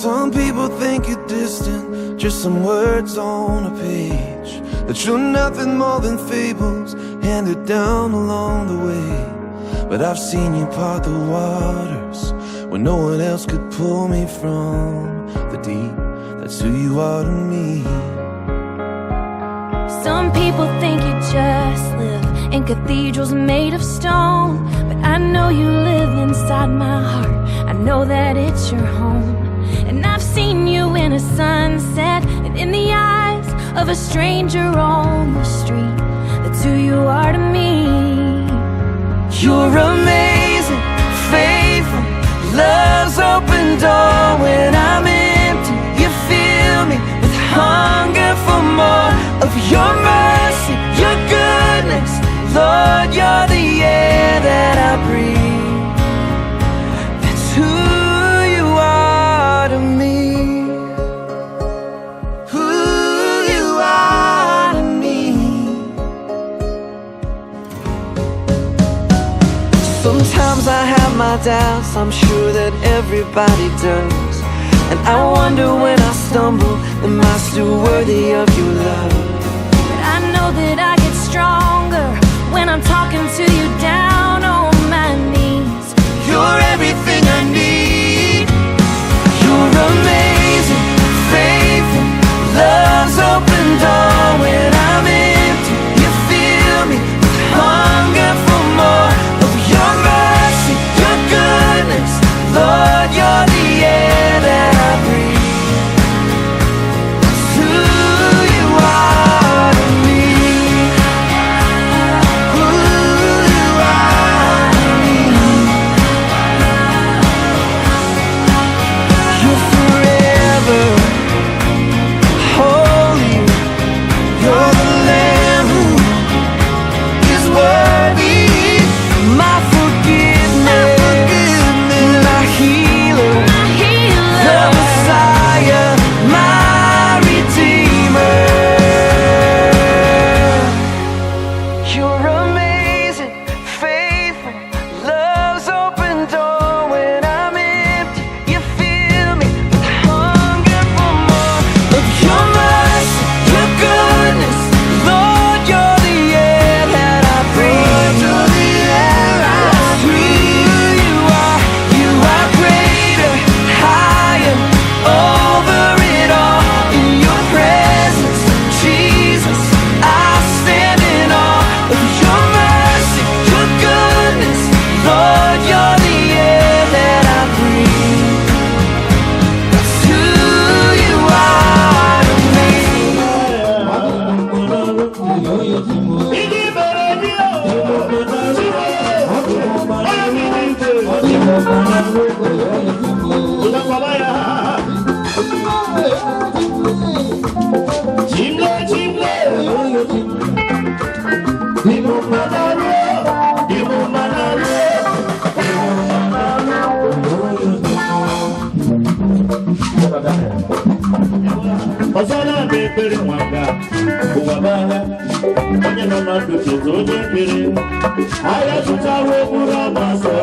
Some people think you're distant, just some words on a page, that you're nothing more than fables handed down along the way. But I've seen you part the waters when no one else could pull me from the deep. That's who you are to me. Some people think you just live in cathedrals made of stone, but I know you live inside my heart. I know that it's your home. And I've seen you in a sunset and in the eyes of a stranger on the street. That's who you are to me. You're amazing, faithful, love's open door. When I'm empty, you fill me with hunger for more of your mercy, your goodness. Lord, you're the air that I breathe. That's who you are to me. Who you are to me. Sometimes I have my doubts, I'm sure that everybody does. And I wonder when I stumble, am I still worthy of your love? But I know that I get stronger when I'm talking to you down on my knees. You're everything I need. You're amazing, faithful, love's open door. When I'm empty, you fill me with hunger for more of your mercy, your goodness. Lord, you're the air that I breathe. That's who you are to me. Who you are to me. You're forever holy. You're the Lamb who is worthy. My forgiveness, my healer, the Messiah, my Redeemer. You're amazing, faithful, love's open door. When I'm empty, you fill me with hunger for more of your mercy, your goodness. Lord, you're the air that I breathe. You're the air I breathe. You are greater, higher, over it all. In your presence, Jesus, I stand in awe of your mercy, your goodness. Lord, you're the air that I breathe. That's who you are to me. Osana bepere mwanga kuwabala onye no madu chezo onye pere aya chutawo mura masa